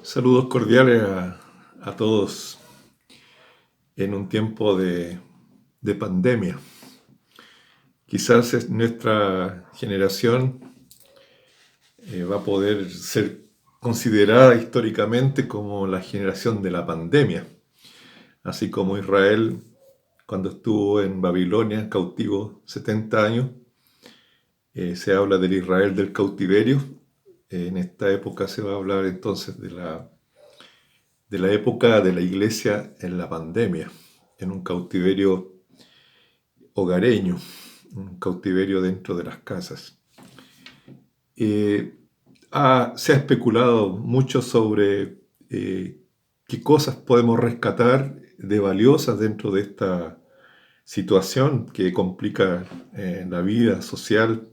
Saludos cordiales a todos en un tiempo de pandemia. Quizás nuestra generación va a poder ser considerada históricamente como la generación de la pandemia, así como Israel cuando estuvo en Babilonia cautivo 70 años. Se habla del Israel del cautiverio. En esta época se va a hablar entonces de la época de la iglesia en la pandemia, en un cautiverio hogareño, un cautiverio dentro de las casas. Eh, Se ha especulado mucho sobre qué cosas podemos rescatar de valiosas dentro de esta situación que complica la vida social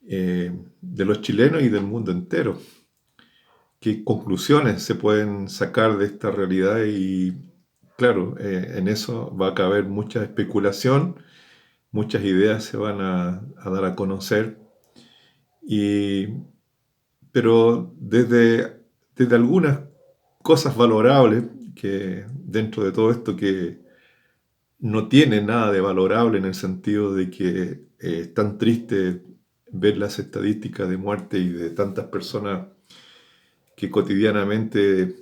de los chilenos y del mundo entero. ¿Qué conclusiones se pueden sacar de esta realidad? Y claro, en eso va a caber mucha especulación, muchas ideas se van a dar a conocer, y, pero desde algunas cosas valorables que dentro de todo esto que no tiene nada de valorable en el sentido de que es tan triste ver las estadísticas de muerte y de tantas personas que cotidianamente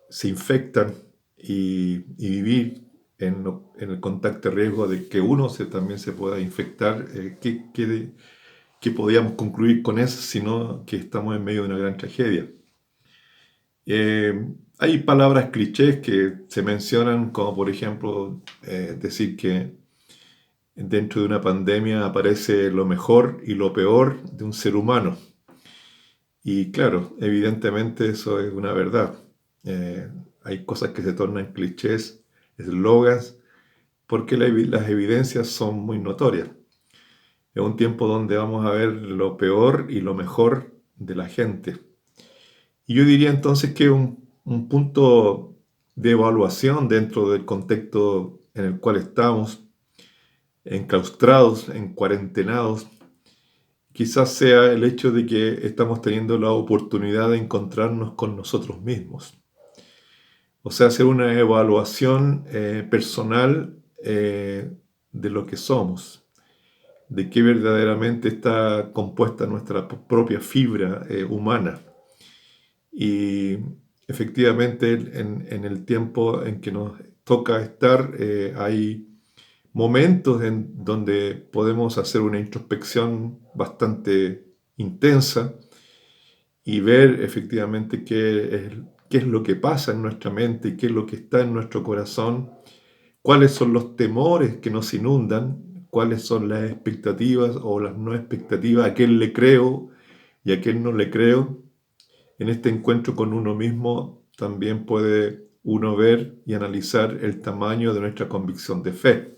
se infectan y vivir en el contacto de riesgo de que uno también se pueda infectar. ¿Qué podíamos concluir con eso, sino que estamos en medio de una gran tragedia? Hay palabras clichés que se mencionan, como por ejemplo decir que dentro de una pandemia aparece lo mejor y lo peor de un ser humano. Y claro, evidentemente eso es una verdad. Eh, Hay cosas que se tornan clichés, eslogans, porque las evidencias son muy notorias. Es un tiempo donde vamos a ver lo peor y lo mejor de la gente. Y yo diría entonces que un punto de evaluación dentro del contexto en el cual estamos, enclaustrados, en cuarentenados, quizás sea el hecho de que estamos teniendo la oportunidad de encontrarnos con nosotros mismos. O sea, hacer una evaluación personal de lo que somos, de qué verdaderamente está compuesta nuestra propia fibra humana. Y efectivamente en el tiempo en que nos toca estar, hay momentos en donde podemos hacer una introspección bastante intensa y ver efectivamente qué es lo que pasa en nuestra mente y qué es lo que está en nuestro corazón, cuáles son los temores que nos inundan, cuáles son las expectativas o las no expectativas, a quién le creo y a quién no le creo. En este encuentro con uno mismo también puede uno ver y analizar el tamaño de nuestra convicción de fe,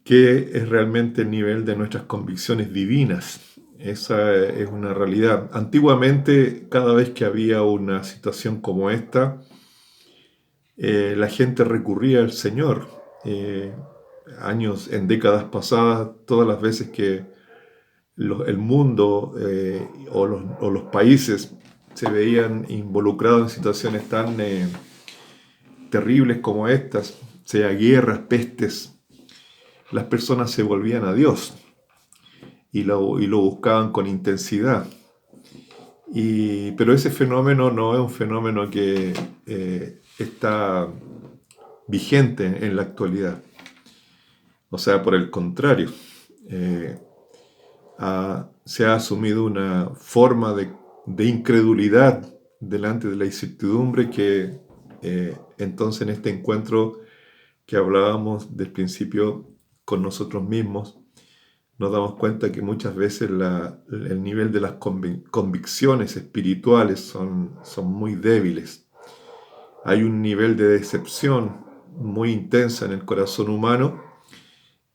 qué es realmente el nivel de nuestras convicciones divinas. Esa es una realidad. Antiguamente, cada vez que había una situación como esta, la gente recurría al Señor. Eh, en décadas pasadas, todas las veces que el mundo o los países se veían involucrados en situaciones tan terribles como estas, sea guerras, pestes, las personas se volvían a Dios y lo buscaban con intensidad. Pero ese fenómeno no es un fenómeno que está vigente en la actualidad. O sea, por el contrario, eh, se ha asumido una forma de incredulidad delante de la incertidumbre que entonces en este encuentro que hablábamos del principio con nosotros mismos, nos damos cuenta que muchas veces el nivel de las convicciones espirituales son muy débiles. Hay un nivel de decepción muy intensa en el corazón humano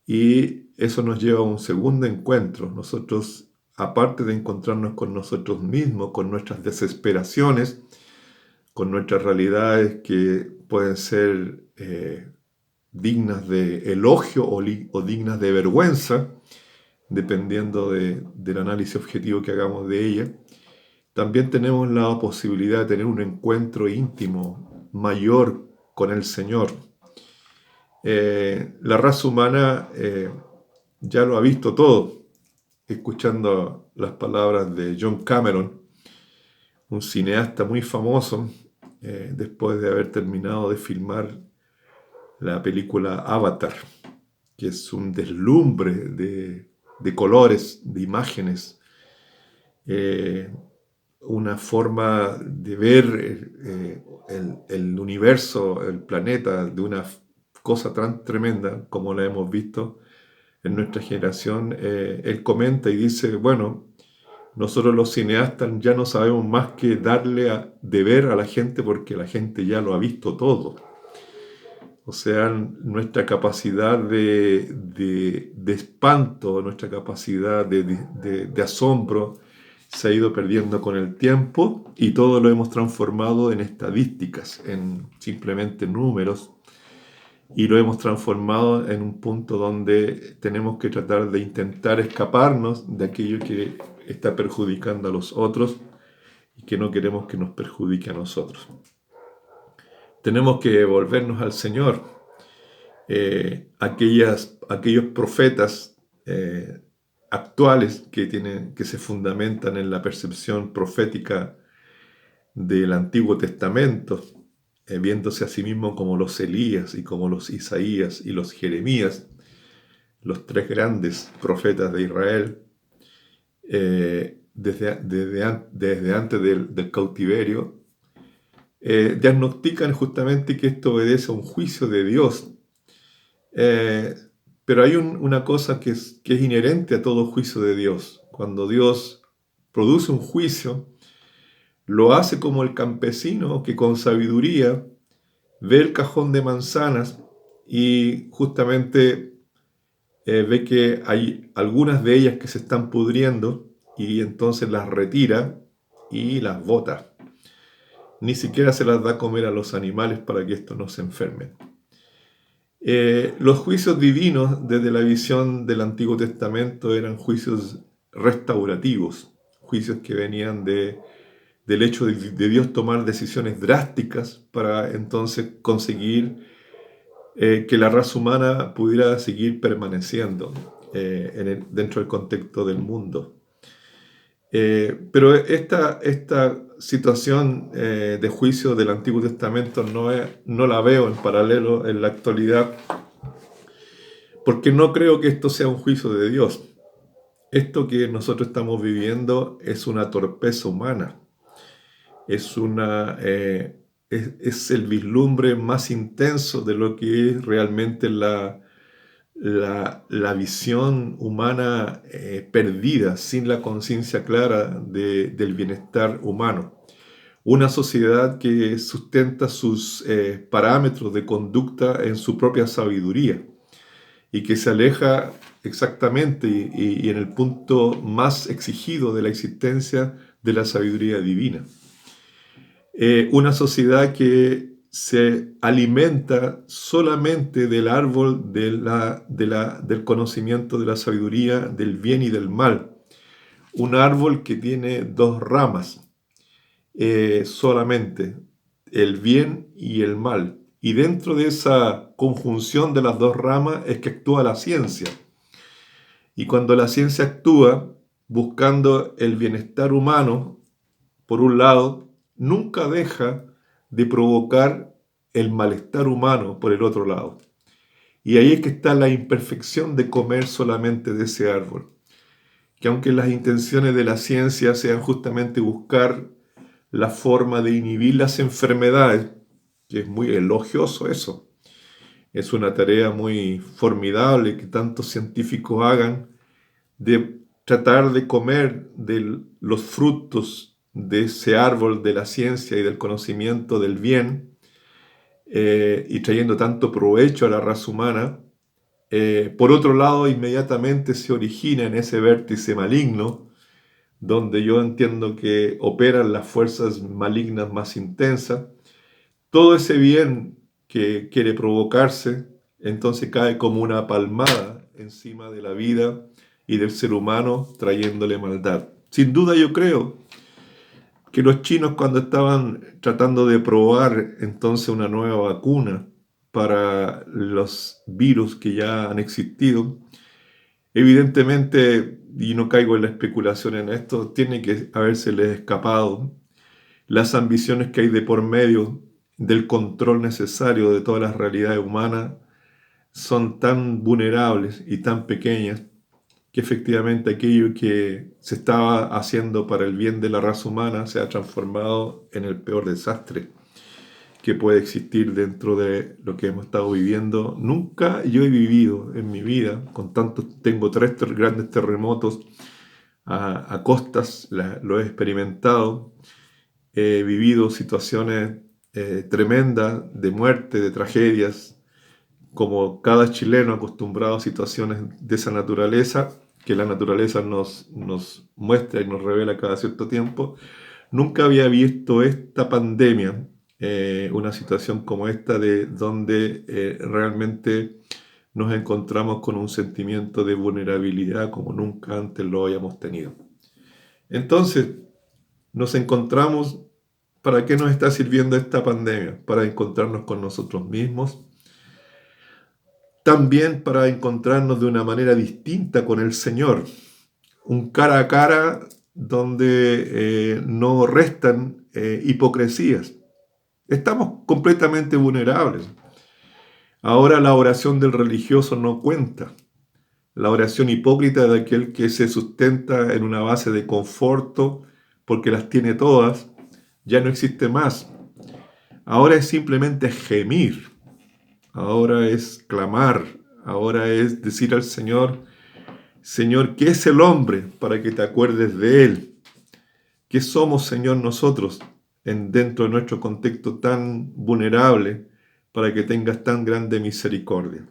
y eso nos lleva a un segundo encuentro. Nosotros, aparte de encontrarnos con nosotros mismos, con nuestras desesperaciones, con nuestras realidades que pueden ser dignas de elogio o dignas de vergüenza, dependiendo del análisis objetivo que hagamos de ella, también tenemos la posibilidad de tener un encuentro íntimo, mayor con el Señor. La raza humana ya lo ha visto todo, escuchando las palabras de John Cameron, un cineasta muy famoso, después de haber terminado de filmar la película Avatar, que es un deslumbre de colores, de imágenes, una forma de ver el universo, el planeta, de una cosa tan tremenda como la hemos visto en nuestra generación. Él comenta y dice, bueno, nosotros los cineastas ya no sabemos más que darle de ver a la gente porque la gente ya lo ha visto todo. O sea, nuestra capacidad de espanto, nuestra capacidad de asombro se ha ido perdiendo con el tiempo y todo lo hemos transformado en estadísticas, en simplemente números, y lo hemos transformado en un punto donde tenemos que tratar de intentar escaparnos de aquello que está perjudicando a los otros y que no queremos que nos perjudique a nosotros. Tenemos que volvernos al Señor. Aquellos profetas actuales que se fundamentan en la percepción profética del Antiguo Testamento, viéndose a sí mismos como los Elías y como los Isaías y los Jeremías, los tres grandes profetas de Israel, desde antes del cautiverio, diagnostican justamente que esto obedece a un juicio de Dios. Pero hay una cosa que es inherente a todo juicio de Dios. Cuando Dios produce un juicio, lo hace como el campesino que con sabiduría ve el cajón de manzanas y justamente ve que hay algunas de ellas que se están pudriendo y entonces las retira y las bota. Ni siquiera se las da a comer a los animales para que estos no se enfermen. Los juicios divinos desde la visión del Antiguo Testamento eran juicios restaurativos, juicios que venían del hecho de Dios tomar decisiones drásticas para entonces conseguir que la raza humana pudiera seguir permaneciendo dentro del contexto del mundo. Pero esta situación de juicio del Antiguo Testamento no la veo en paralelo en la actualidad, porque no creo que esto sea un juicio de Dios. Esto que nosotros estamos viviendo es una torpeza humana, es el vislumbre más intenso de lo que es realmente la visión humana perdida, sin la conciencia clara del bienestar humano. Una sociedad que sustenta sus parámetros de conducta en su propia sabiduría y que se aleja exactamente y en el punto más exigido de la existencia de la sabiduría divina. Una sociedad que se alimenta solamente del árbol del conocimiento de la sabiduría, del bien y del mal. Un árbol que tiene dos ramas solamente, el bien y el mal. Y dentro de esa conjunción de las dos ramas es que actúa la ciencia. Y cuando la ciencia actúa buscando el bienestar humano, por un lado, nunca deja de provocar el malestar humano por el otro lado. Y ahí es que está la imperfección de comer solamente de ese árbol. Que aunque las intenciones de la ciencia sean justamente buscar la forma de inhibir las enfermedades, que es muy elogioso eso, es una tarea muy formidable que tantos científicos hagan, de tratar de comer de los frutos de ese árbol de la ciencia y del conocimiento del bien, y trayendo tanto provecho a la raza humana. Por otro lado, inmediatamente se origina en ese vértice maligno, donde yo entiendo que operan las fuerzas malignas más intensas. Todo ese bien que quiere provocarse, entonces cae como una palmada encima de la vida y del ser humano, trayéndole maldad. Sin duda yo creo que los chinos, cuando estaban tratando de probar entonces una nueva vacuna para los virus que ya han existido, evidentemente, y no caigo en la especulación en esto, tiene que habérseles escapado las ambiciones que hay de por medio del control necesario de todas las realidades humanas. Son tan vulnerables y tan pequeñas que efectivamente aquello que se estaba haciendo para el bien de la raza humana se ha transformado en el peor desastre que puede existir dentro de lo que hemos estado viviendo. Nunca yo he vivido en mi vida, con tantos, tengo 3 grandes terremotos a costas, lo he experimentado, he vivido situaciones tremendas de muerte, de tragedias, como cada chileno acostumbrado a situaciones de esa naturaleza, que la naturaleza nos muestra y nos revela cada cierto tiempo. Nunca había visto esta pandemia, una situación como esta, de donde realmente nos encontramos con un sentimiento de vulnerabilidad como nunca antes lo habíamos tenido. Entonces, nos encontramos, ¿para qué nos está sirviendo esta pandemia? Para encontrarnos con nosotros mismos, también para encontrarnos de una manera distinta con el Señor, un cara a cara donde no restan hipocresías. Estamos completamente vulnerables. Ahora la oración del religioso no cuenta. La oración hipócrita de aquel que se sustenta en una base de conforto porque las tiene todas, ya no existe más. Ahora es simplemente gemir. Ahora es clamar. Ahora es decir al Señor: Señor, ¿qué es el hombre para que te acuerdes de él? ¿Qué somos, Señor, nosotros dentro de nuestro contexto tan vulnerable para que tengas tan grande misericordia?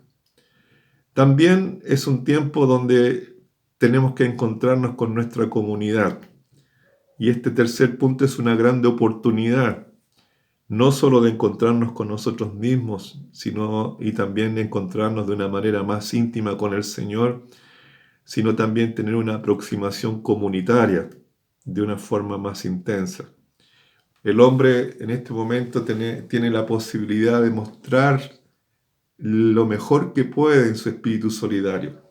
También es un tiempo donde tenemos que encontrarnos con nuestra comunidad. Y este tercer punto es una grande oportunidad, no solo de encontrarnos con nosotros mismos, sino y también de encontrarnos de una manera más íntima con el Señor, sino también tener una aproximación comunitaria de una forma más intensa. El hombre en este momento tiene la posibilidad de mostrar lo mejor que puede en su espíritu solidario.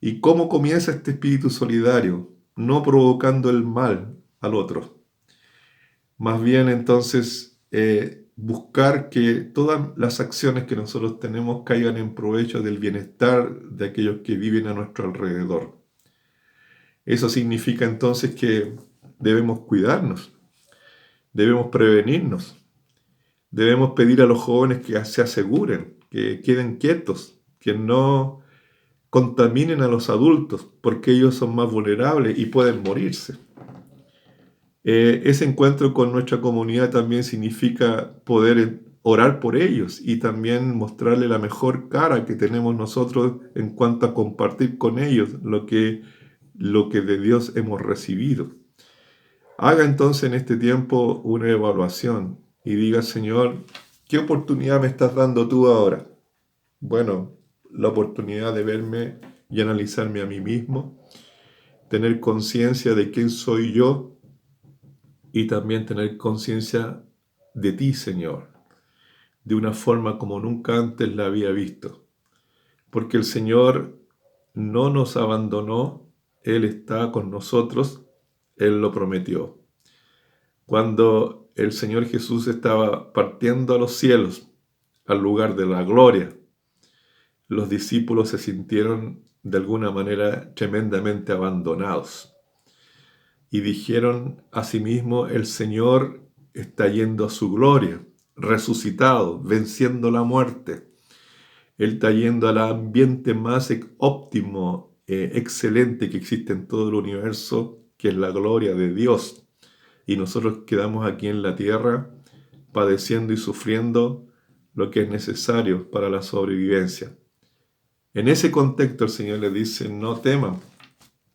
¿Y cómo comienza este espíritu solidario? No provocando el mal al otro. Más bien entonces buscar que todas las acciones que nosotros tenemos caigan en provecho del bienestar de aquellos que viven a nuestro alrededor. Eso significa entonces que debemos cuidarnos, debemos prevenirnos, debemos pedir a los jóvenes que se aseguren, que queden quietos, que no contaminen a los adultos, porque ellos son más vulnerables y pueden morirse. Ese encuentro con nuestra comunidad también significa poder orar por ellos y también mostrarle la mejor cara que tenemos nosotros en cuanto a compartir con ellos lo que de Dios hemos recibido. Haga entonces en este tiempo una evaluación y diga: Señor, ¿qué oportunidad me estás dando tú ahora? Bueno, la oportunidad de verme y analizarme a mí mismo, tener conciencia de quién soy yo y también tener conciencia de ti, Señor, de una forma como nunca antes la había visto. Porque el Señor no nos abandonó, Él está con nosotros, Él lo prometió. Cuando el Señor Jesús estaba partiendo a los cielos, al lugar de la gloria, los discípulos se sintieron de alguna manera tremendamente abandonados. Y dijeron a sí mismos: el Señor está yendo a su gloria, resucitado, venciendo la muerte. Él está yendo al ambiente más óptimo, excelente que existe en todo el universo, que es la gloria de Dios. Y nosotros quedamos aquí en la tierra padeciendo y sufriendo lo que es necesario para la sobrevivencia. En ese contexto el Señor les dice: no teman,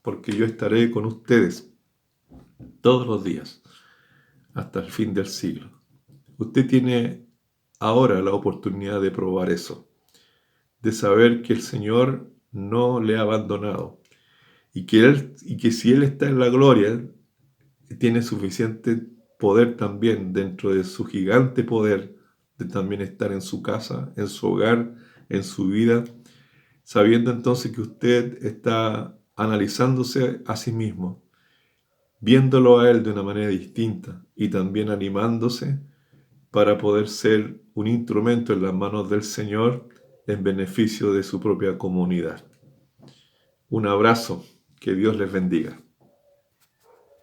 porque yo estaré con ustedes todos los días, hasta el fin del siglo. Usted tiene ahora la oportunidad de probar eso, de saber que el Señor no le ha abandonado y que si Él está en la gloria, tiene suficiente poder también dentro de su gigante poder de también estar en su casa, en su hogar, en su vida, sabiendo entonces que usted está analizándose a sí mismo, viéndolo a Él de una manera distinta y también animándose para poder ser un instrumento en las manos del Señor en beneficio de su propia comunidad. Un abrazo, que Dios les bendiga.